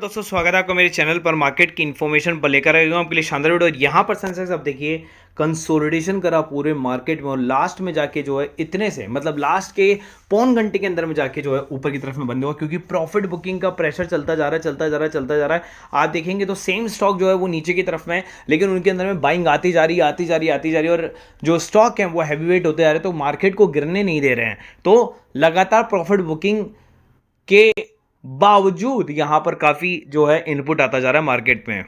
दोस्तों स्वागत है आपका मेरे चैनल पर। मार्केट की इन्फॉर्मेशन पर लेकर आया हूँ आपके लिए शानदार वीडियो। यहाँ पर सेंसेक्स अब देखिए कंसोलिडेशन करा पूरे मार्केट में और लास्ट में जाके जो है इतने से मतलब लास्ट के पौन घंटे के अंदर में जाके जो है ऊपर की तरफ में बंद हुआ, क्योंकि प्रॉफिट बुकिंग का प्रेशर चलता जा रहा है। आप देखेंगे तो सेम स्टॉक जो है वो नीचे की तरफ में है, लेकिन उनके अंदर में बाइंग आती जा रही और जो स्टॉक है वो हैवी वेट होते जा रहे हैं, तो मार्केट को गिरने नहीं दे रहे हैं। तो लगातार प्रॉफिट बुकिंग के बावजूद यहां पर काफी जो है इनपुट आता जा रहा है मार्केट में।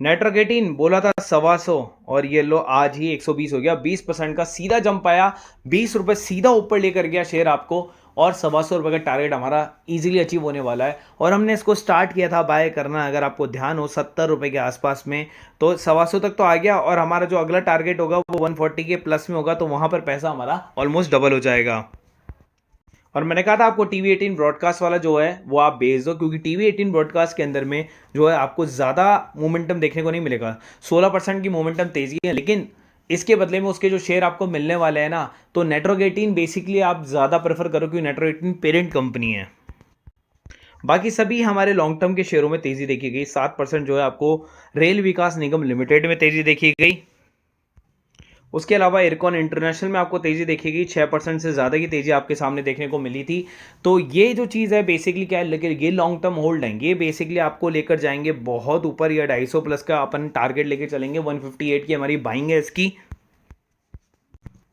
नेटवर्क 18 बोला था 125 और ये लो आज ही 120 हो गया। 20% का सीधा जंप आया, 20 रुपए सीधा ऊपर लेकर गया शेयर आपको, और 125 रुपए का टारगेट हमारा इजीली अचीव होने वाला है। और हमने इसको स्टार्ट किया था बाय करना, अगर आपको ध्यान हो 70 रुपए के आसपास में, तो 125 तक तो आ गया और हमारा जो अगला टारगेट होगा वो 140 के प्लस में होगा, तो वहां पर पैसा हमारा ऑलमोस्ट डबल हो जाएगा। और मैंने कहा था आपको टीवी 18 ब्रॉडकास्ट वाला जो है वो आप भेज दो, क्योंकि टीवी 18 ब्रॉडकास्ट के अंदर में जो है आपको ज़्यादा मोमेंटम देखने को नहीं मिलेगा। 16% की मोमेंटम तेजी है, लेकिन इसके बदले में उसके जो शेयर आपको मिलने वाले हैं ना, तो नेटवर्क 18 बेसिकली आप ज़्यादा प्रेफर करो, क्योंकि नेटवर्क 18 पेरेंट कंपनी है। बाकी सभी हमारे लॉन्ग टर्म के शेयरों में तेजी देखी गई। 7% जो है आपको रेल विकास निगम लिमिटेड में तेजी देखी गई। उसके अलावा इरकॉन इंटरनेशनल में आपको तेजी देखेगी, 6% से ज़्यादा की तेजी आपके सामने देखने को मिली थी। तो ये जो चीज़ है बेसिकली क्या है, लेकिन ये लॉन्ग टर्म होल्ड है, ये बेसिकली आपको लेकर जाएंगे बहुत ऊपर, या 250 प्लस का अपन टारगेट लेकर चलेंगे। 158 की हमारी बाइंग है इसकी।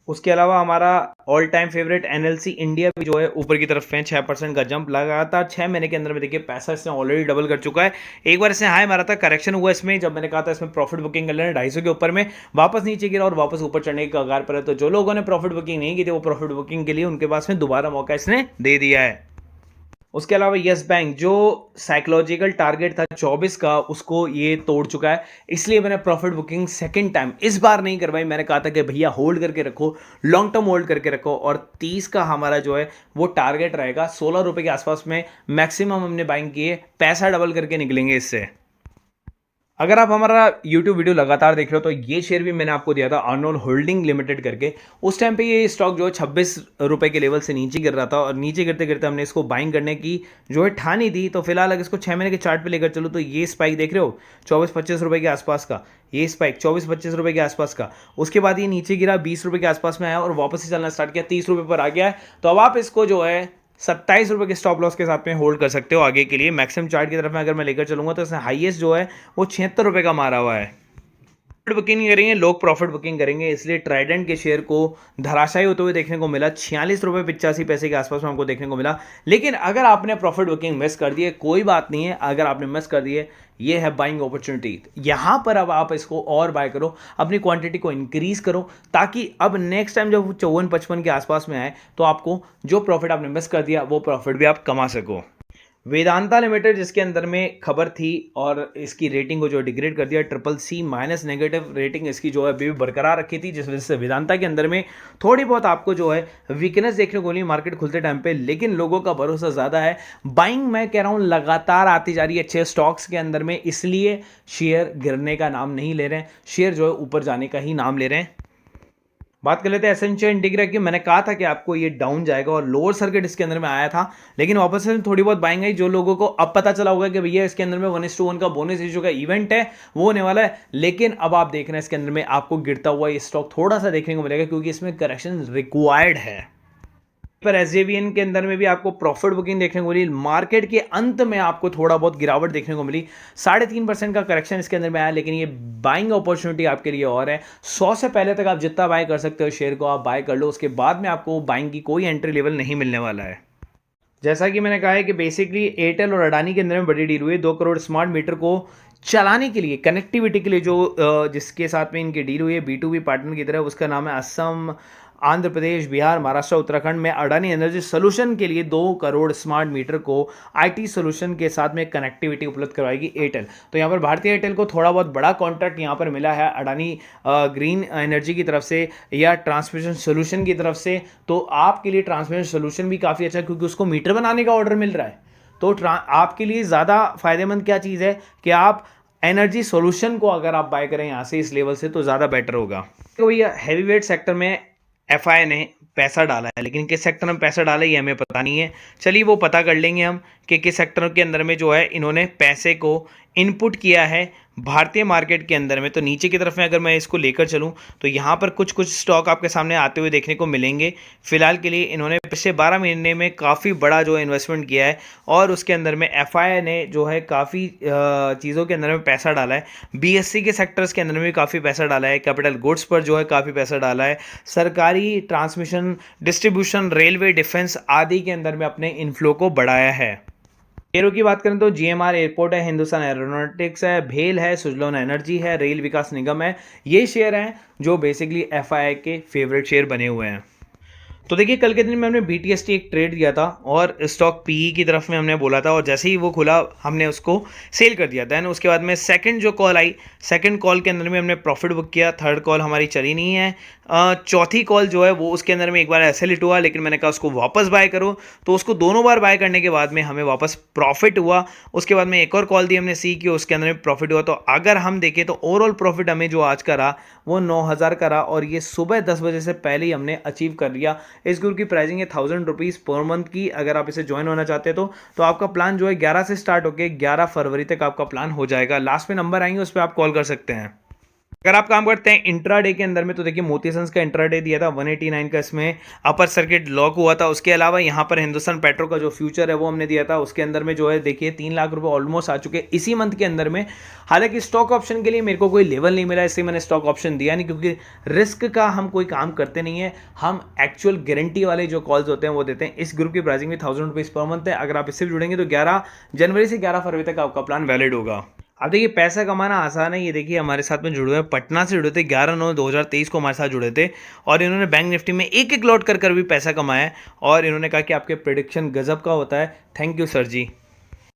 उसके अलावा हमारा all time favourite NLC India भी जो है ऊपर की तरफ है, 6% का जंप लगातार 6 महीने के अंदर में देखिए पैसा इसने ऑलरेडी डबल कर चुका है। एक बार इसने हाई मारा था, करेक्शन हुआ इसमें, जब मैंने कहा था इसमें प्रॉफिट बुकिंग कर लेना 250 के ऊपर में, वापस नीचे गिरा और वापस ऊपर चढ़ने के कगार पर है। तो जो लोगों ने प्रॉफिट बुकिंग नहीं की थी वो प्रॉफिट बुकिंग के लिए उनके पास में दोबारा मौका इसने दे दिया है। उसके अलावा यस बैंक जो साइकोलॉजिकल टारगेट था 24 का, उसको ये तोड़ चुका है, इसलिए मैंने प्रॉफिट बुकिंग सेकंड टाइम इस बार नहीं करवाई। मैंने कहा था कि भैया होल्ड करके रखो, लॉन्ग टर्म होल्ड करके रखो, और 30 का हमारा जो है वो टारगेट रहेगा। 16 रुपए के आसपास में मैक्सिमम हमने बाइंग किए, पैसा डबल करके निकलेंगे इससे। अगर आप हमारा YouTube वीडियो लगातार देख रहे हो तो ये शेयर भी मैंने आपको दिया था, अर्नोल होल्डिंग लिमिटेड करके। उस टाइम पे ये स्टॉक जो है 26 रुपए के लेवल से नीचे गिर रहा था, और नीचे गिरते गिरते हमने इसको बाइंग करने की जो है ठानी थी। तो फिलहाल अगर इसको 6 महीने के चार्ट पे लेकर चलो तो ये स्पाइक देख रहे हो 24-25 रुपए के आसपास का, ये स्पाइक 24-25 रुपए के आसपास का। उसके बाद ये नीचे गिरा, 20 रुपए के आसपास में आया और वापस से चलना स्टार्ट किया, 30 रुपए पर आ गया है। तो अब आप इसको जो है 27 रुपए के स्टॉप लॉस के साथ में होल्ड कर सकते हो आगे के लिए। मैक्सिमम चार्ट की तरफ में अगर मैं लेकर चलूंगा तो इसमें हाईएस्ट जो है वो 76 रुपए का मारा हुआ है। प्रॉफिट बुकिंग करेंगे, लोग प्रॉफिट बुकिंग करेंगे, इसलिए ट्राइडेंट के शेयर को धराशायी होते हुए देखने को मिला। 46 रुपए 85 पैसे के आसपास में हमको देखने को मिला। लेकिन अगर आपने प्रॉफिट बुकिंग मिस कर दी है, कोई बात नहीं है, अगर आपने मिस कर दी है, ये है बाइंग अपॉर्चुनिटी। यहां पर अब आप इसको और बाय करो, अपनी क्वांटिटी को इंक्रीज करो, ताकि अब नेक्स्ट टाइम जब 54-55 के आसपास में आए तो आपको जो प्रॉफिट आपने मिस कर दिया वो प्रॉफिट भी आप कमा सको। वेदांता लिमिटेड जिसके अंदर में खबर थी और इसकी रेटिंग को जो डिग्रेड कर दिया, CCC- नेगेटिव रेटिंग इसकी जो है अभी भी बरकरार रखी थी, जिस वजह से वेदांता के अंदर में थोड़ी बहुत आपको जो है वीकनेस देखने को मिली मार्केट खुलते टाइम पे। लेकिन लोगों का भरोसा ज़्यादा है, बाइंग मैं कह रहा हूँ लगातार आती जा रही है अच्छे स्टॉक्स के अंदर में, इसलिए शेयर गिरने का नाम नहीं ले रहे हैं, शेयर जो है ऊपर जाने का ही नाम ले रहे हैं। बात कर लेते हैं एसेंशियल इंटीग्रा की। मैंने कहा था कि आपको ये डाउन जाएगा और लोअर सर्किट इसके अंदर में आया था, लेकिन वापस से थोड़ी बहुत बाइंग आई। जो लोगों को अब पता चला होगा कि भैया इसके अंदर में 1:1 का बोनस इशू का इवेंट है वो होने वाला है, लेकिन अब आप देख रहे हैं इसके अंदर में आपको गिरता हुआ ये स्टॉक थोड़ा सा देखने को मिलेगा, क्योंकि इसमें करेक्शन रिक्वायर्ड है। पर एसजेवीएन के अंदर में भी आपको प्रॉफिट बुकिंग देखने को मिली। मार्केट के अंत में आपको थोड़ा बहुत गिरावट देखने को मिली, 3.5% का करेक्शन इसके अंदर में आया, लेकिन ये बाइंग अपॉर्चुनिटी आपके लिए और है। 100 से पहले तक आप जितना बाय कर सकते हो शेयर को आप बाय कर लो, उसके बाद में आपको बाइंग की कोई एंट्री लेवल नहीं मिलने वाला है। जैसा कि मैंने कहा है कि बेसिकली एयरटेल और अडानी के अंदर में बड़ी डील हुई, 2 करोड़ स्मार्ट मीटर को चलाने के लिए, कनेक्टिविटी के लिए जो जिसके साथ में इनकी डील हुई है B2B पार्टनर की तरह, उसका नाम है असम, आंध्र प्रदेश, बिहार, महाराष्ट्र, उत्तराखंड में अडानी एनर्जी सोल्यूशन के लिए 2 करोड़ स्मार्ट मीटर को आईटी सोल्यूशन के साथ में कनेक्टिविटी उपलब्ध करवाएगी एयरटेल। तो यहाँ पर भारतीय एयरटेल को थोड़ा बहुत बड़ा कॉन्ट्रैक्ट यहाँ पर मिला है अडानी ग्रीन एनर्जी की तरफ से या ट्रांसमिशन सोल्यूशन की तरफ से। तो आपके लिए ट्रांसमिशन सोल्यूशन भी काफ़ी अच्छा है, क्योंकि उसको मीटर बनाने का ऑर्डर मिल रहा है। तो आपके लिए ज़्यादा फायदेमंद क्या चीज़ है कि आप एनर्जी सोल्यूशन को अगर आप बाय करें यहाँ से इस लेवल से तो ज़्यादा बेटर होगा। तो भैया हैवी वेट सेक्टर में FI ने पैसा डाला है, लेकिन किस सेक्टर में पैसा डाला है ये हमें पता नहीं है। चलिए वो पता कर लेंगे हम कि किस सेक्टर के अंदर में जो है इन्होंने पैसे को इनपुट किया है भारतीय मार्केट के अंदर में। तो नीचे की तरफ में अगर मैं इसको लेकर चलूं तो यहाँ पर कुछ कुछ स्टॉक आपके सामने आते हुए देखने को मिलेंगे। फिलहाल के लिए इन्होंने पिछले 12 महीने में काफ़ी बड़ा जो इन्वेस्टमेंट किया है और उसके अंदर में एफआई ने जो है काफ़ी चीज़ों के अंदर में पैसा डाला है। बीएससी के सेक्टर्स के अंदर में भी काफ़ी पैसा डाला है, कैपिटल गुड्स पर जो है काफ़ी पैसा डाला है, सरकारी ट्रांसमिशन डिस्ट्रीब्यूशन रेलवे डिफेंस आदि के अंदर में अपने इनफ्लो को बढ़ाया है। शेयरों की बात करें तो जीएमआर एयरपोर्ट है, हिंदुस्तान एरोनॉटिक्स है, भेल है, सुजलॉन एनर्जी है, रेल विकास निगम है। ये शेयर हैं जो बेसिकली एफआई के फेवरेट शेयर बने हुए हैं। तो देखिए कल के दिन में हमने BTST एक ट्रेड दिया था और स्टॉक PE की तरफ में हमने बोला था और जैसे ही वो खुला हमने उसको सेल कर दिया। दैन उसके बाद में सेकंड जो कॉल आई, सेकंड कॉल के अंदर में हमने प्रॉफिट बुक किया। थर्ड कॉल हमारी चली नहीं है। चौथी कॉल जो है वो उसके अंदर में एक बार ऐसे लिट हुआ, लेकिन मैंने कहा उसको वापस बाय करो, तो उसको दोनों बार बाय करने के बाद में हमें वापस प्रॉफिट हुआ। उसके बाद में एक और कॉल दी हमने सी की, उसके अंदर में प्रॉफिट हुआ। तो अगर हम देखें तो ओवरऑल प्रॉफिट हमें जो आज का रहा वो 9,000 का रहा और ये सुबह 10 बजे से पहले ही हमने अचीव कर लिया। इस ग्रुप की प्राइसिंग है 1000 रुपीज़ पर मंथ की। अगर आप इसे ज्वाइन होना चाहते हैं तो आपका प्लान जो है 11 से स्टार्ट होकर 11 फरवरी तक आपका प्लान हो जाएगा। लास्ट में नंबर आएंगे, उस पर आप कॉल कर सकते हैं। अगर आप काम करते हैं इंट्राडे के अंदर में तो देखिए मोती सन्स का इंट्राडे दिया था 189 का, इसमें अपर सर्किट लॉक हुआ था। उसके अलावा यहाँ पर हिंदुस्तान पेट्रो का जो फ्यूचर है वो हमने दिया था, उसके अंदर में जो है देखिए 3 लाख रुपए ऑलमोस्ट आ चुके इसी मंथ के अंदर में। हालांकि स्टॉक ऑप्शन के लिए मेरे को कोई लेवल नहीं मिला, इसलिए मैंने स्टॉक ऑप्शन दिया नहीं, क्योंकि रिस्क का हम कोई काम करते नहीं है, हम एक्चुअल गारंटी वाले जो कॉल्स होते हैं वो देते हैं। इस ग्रुप की प्राइसिंग में 1000 रुपीज़ पर मंथ है। अगर आप इससे भी जुड़ेंगे तो 11 जनवरी से 11 फरवरी तक आपका प्लान वैलिड होगा। अब देखिए पैसा कमाना आसान है। ये देखिए हमारे साथ में जुड़े हुए पटना से जुड़े थे, 11/9/2023 को हमारे साथ जुड़े थे और इन्होंने बैंक निफ्टी में एक एक लॉट कर भी पैसा कमाया है और इन्होंने कहा कि आपके प्रेडिक्शन गजब का होता है। थैंक यू सर जी।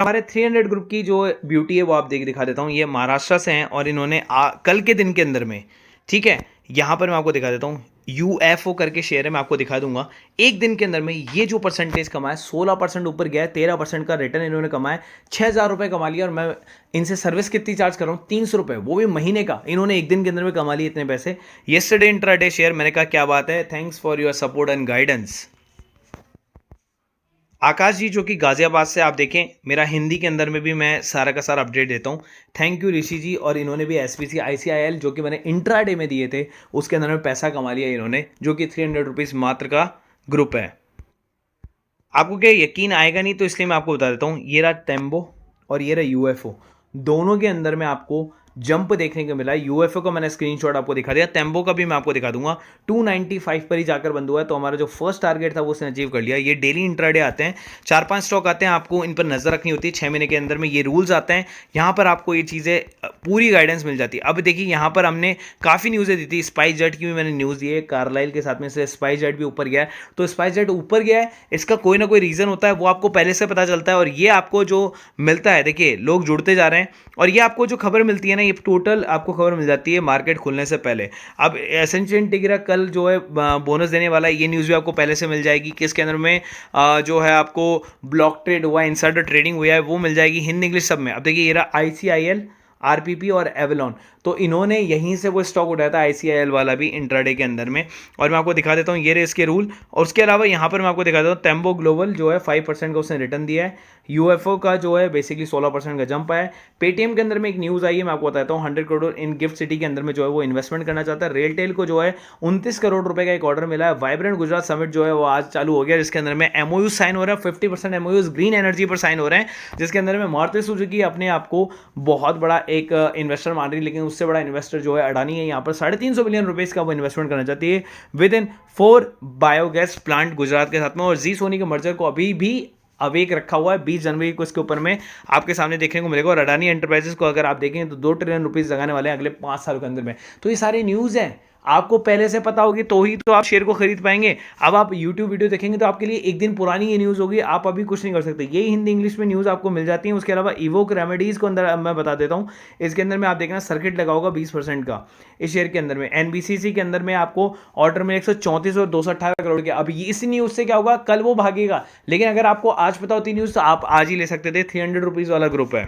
हमारे 300 ग्रुप की जो ब्यूटी है वो आप दिखा देता हूँ। ये महाराष्ट्र से हैं और इन्होंने कल के दिन के अंदर में, ठीक है, यहाँ पर मैं आपको दिखा देता हूँ, UFO करके शेयर है, मैं आपको दिखा दूंगा। एक दिन के अंदर में ये जो परसेंटेज कमाया 16% ऊपर गया है, 13% का रिटर्न इन्होंने कमाया, 6,000 रुपये कमा लिया। और मैं इनसे सर्विस कितनी चार्ज कर रहा हूँ, 300 रुपये, वो भी महीने का। इन्होंने एक दिन के अंदर में कमा लिए इतने पैसे। येस्टरडे इंट्राडे शेयर, मैंने कहा क्या बात है, thanks for your support and guidance. Akash ji जो कि गाजियाबाद से, आप देखें मेरा हिंदी के अंदर में भी मैं सारा का सारा अपडेट देता हूँ। थैंक यू ऋषि जी। और इन्होंने भी SPC ICIL जो कि मैंने इंट्राडे में दिए थे उसके अंदर में पैसा कमा लिया इन्होंने, जो कि 300 रुपीज़ मात्र का ग्रुप है। आपको क्या यकीन आएगा नहीं, तो इसलिए मैं आपको बता देता हूँ। ये रहा टेम्बो और ये रहा UFO, दोनों के अंदर में आपको जंप देखने को मिला है। UFO का मैंने स्क्रीनशॉट आपको दिखा दिया, टेम्बो का भी मैं आपको दिखा दूंगा। 295 पर ही जाकर बंद हुआ है, तो हमारा जो फर्स्ट टारगेट था वो उसने अचीव कर लिया। ये डेली इंट्राडे आते हैं, 4-5 स्टॉक आते हैं, आपको इन पर नजर रखनी होती है। 6 महीने के अंदर में ये रूल्स आते हैं, यहाँ पर आपको ये चीज़ें पूरी गाइडेंस मिल जाती है। अब देखिए यहाँ पर हमने काफ़ी न्यूज़ें दी थी, स्पाइस जेट की भी मैंने न्यूज़ दी है, कार्लाइल के साथ में से स्पाइस जेट भी ऊपर गया है। तो स्पाइस जेट ऊपर गया है, इसका कोई ना कोई रीज़न होता है, वो आपको पहले से पता चलता है। और ये आपको जो मिलता है, देखिए लोग जुड़ते जा रहे हैं और ये आपको जो खबर मिलती है ना, ये टोटल आपको खबर मिल जाती है मार्केट खुलने से पहले। अब एसेंशियल इंटीग्रा कल जो है बोनस देने वाला है, ये न्यूज़ भी आपको पहले से मिल जाएगी कि इसके अंदर में जो है आपको ब्लॉक ट्रेड हुआ है, इनसाइडर ट्रेडिंग हुआ है, वो मिल जाएगी हिंदी इंग्लिश सब में। अब देखिए ये रहा ICIL, RPP और एवलॉन, तो इन्होंने यहीं से वो स्टॉक उठाया था, ICIL वाला भी इंट्राडे के अंदर में। और मैं आपको दिखा देता हूँ, ये रहे इसके रूल। और उसके अलावा यहाँ पर मैं आपको दिखा देता हूँ, टेम्बो ग्लोबल जो है 5% का उसने रिटर्न दिया है। UFO का जो है बेसिकली 16% का जंप आया है। पेटीएम के अंदर में एक न्यूज़ आई है, मैं आपको बताता हूँ, 100 करोड़ इन गिफ्ट सिटी के अंदर में जो है वो इन्वेस्टमेंट करना चाहता है। रेलटेल को जो है 29 करोड़ रुपए का एक ऑर्डर मिला है। वाइब्रेंट गुजरात समिट जो है वो आज चालू हो गया, जिसके अंदर में MOU साइन हो रहा है, 50% MOUs ग्रीन एनर्जी पर साइन हो रहे हैं, जिसके अंदर में मारुति सुजुकी अपने आप को बहुत बड़ा एक इन्वेस्टर मान रही है। लेकिन उससे बड़ा इन्वेस्टर जो है अडानी है, यहाँ पर 350 बिलियन रुपीज़ का वो इन्वेस्टमेंट करना चाहती है with in 4 biogas plant Gujarat के साथ में। और जी सोनी के मर्जर को अभी भी अवेक रखा हुआ है, 20 जनवरी को इसके ऊपर में आपके सामने देखने को मिलेगा। और अडानी एंटरप्राइजेस को अगर आप देखेंगे तो 2 ट्रिलियन रुपीज़ लगाने वाले हैं अगले 5 साल के अंदर में। तो ये सारी न्यूज़ है, आपको पहले से पता होगी तो ही तो आप शेयर को खरीद पाएंगे। अब आप YouTube वीडियो देखेंगे तो आपके लिए एक दिन पुरानी ये न्यूज़ होगी, आप अभी कुछ नहीं कर सकते। ये हिंदी इंग्लिश में न्यूज़ आपको मिल जाती है। उसके अलावा इवोक रेमेडीज़ को अंदर मैं बता देता हूँ, इसके अंदर में आप देखना सर्किट लगा होगा 20% का इस शेयर के अंदर में। NBCC के अंदर में आपको ऑर्डर में 134 और 218 करोड़ के। अब इस न्यूज़ से क्या होगा, कल वो भागेगा, लेकिन अगर आपको आज पता होती न्यूज़ तो आप आज ही ले सकते थे। 300 रुपीज़ वाला ग्रुप है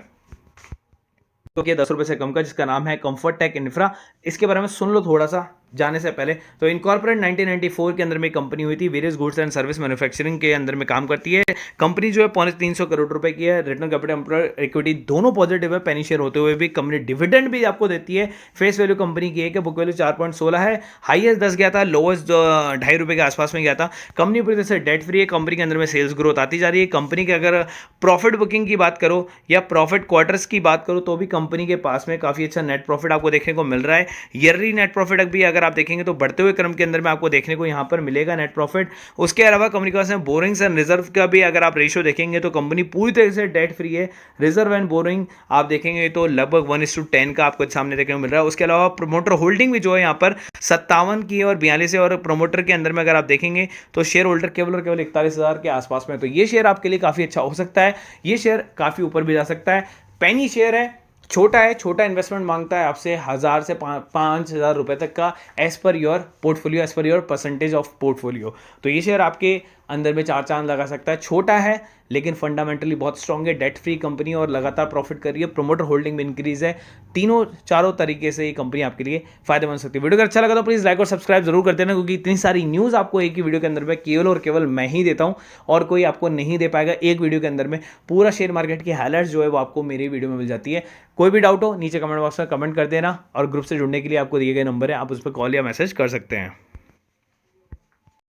तो क्या 10 रुपये से कम का, जिसका नाम है कंफर्ट टेक इंफ्रा। इसके बारे में सुन लो थोड़ा सा। जाने से पहले। तो इनकॉर्पोरेट 1994 के अंदर में कंपनी हुई थी, various goods and service manufacturing के अंदर में काम करती है। कंपनी जो है 350 करोड़ रुपए की है। रिटर्न कैपिटल एम्प्लॉयड इक्विटी दोनों पॉजिटिव है, पेनी शेयर होते हुए भी। कंपनी डिविडेंड भी आपको देती है। फेस वैल्यू कंपनी की है, बुक वैल्यू 4.16 है। हाईएस्ट 10 गया था, लोवेस्ट ₹2.5 के आसपास में गया था। कंपनी पूरी तरह से डेट फ्री है। कंपनी के अंदर में सेल्स ग्रोथ आती जा रही है। कंपनी के अगर प्रॉफिट बुकिंग की बात करो या प्रॉफिट क्वार्टर्स की बात करो तो भी कंपनी के पास में काफी अच्छा नेट प्रॉफिट आपको देखने को मिल रहा है। ईयरली नेट प्रॉफिट भी अगर आप देखेंगे तो बढ़ते हुए क्रम के अंदर में आपको देखने को यहां पर मिलेगा नेट प्रॉफिट। उसके अलावा कंपनी के पास में बोरिंग्स एंड रिजर्व का भी अगर आप रेशियो देखेंगे तो कंपनी पूरी तरह से डेट फ्री है। रिजर्व एंड बोरिंग आप देखेंगे तो लगभग 1:10 का आपको सामने देखने को मिल रहा है। उसके अलावा प्रोमोटर होल्डिंग भी जो है यहाँ पर 57 की है और 42 है, और प्रोमोटर के अंदर में अगर आप देखेंगे तो शेयर होल्डर केवल और केवल 41,000 के आसपास में। तो ये शेयर आपके लिए काफी अच्छा हो सकता है। ये शेयर काफी ऊपर भी जा सकता है। पेनी शेयर है, छोटा है, छोटा इन्वेस्टमेंट मांगता है आपसे 1,000 से 5,000 रुपए तक का, as per your portfolio, as per your percentage of portfolio. तो ये शेयर आपके अंदर में 4 चांद लगा सकता है। छोटा है लेकिन फंडामेंटली बहुत स्ट्रांग है, डेट फ्री कंपनी और लगातार प्रॉफिट कर रही है, प्रोमोटर होल्डिंग में इंक्रीज है। चारों तरीके से ये कंपनी आपके लिए फायदेमंद सकती है। वीडियो अगर अच्छा लगा तो प्लीज लाइक और सब्सक्राइब जरूर कर देना, क्योंकि इतनी सारी न्यूज आपको एक ही वीडियो के अंदर में केवल और केवल मैं ही देता हूं और कोई आपको नहीं दे पाएगा। एक वीडियो के अंदर में पूरा शेयर मार्केट की हाइलाइट्स जो है वो आपको मेरी वीडियो में मिल जाती है। कोई भी डाउट हो नीचे कमेंट बॉक्स में कमेंट कर देना, और ग्रुप से जुड़ने के लिए आपको दिए गए नंबर है, आप उस पर कॉल या मैसेज कर सकते हैं।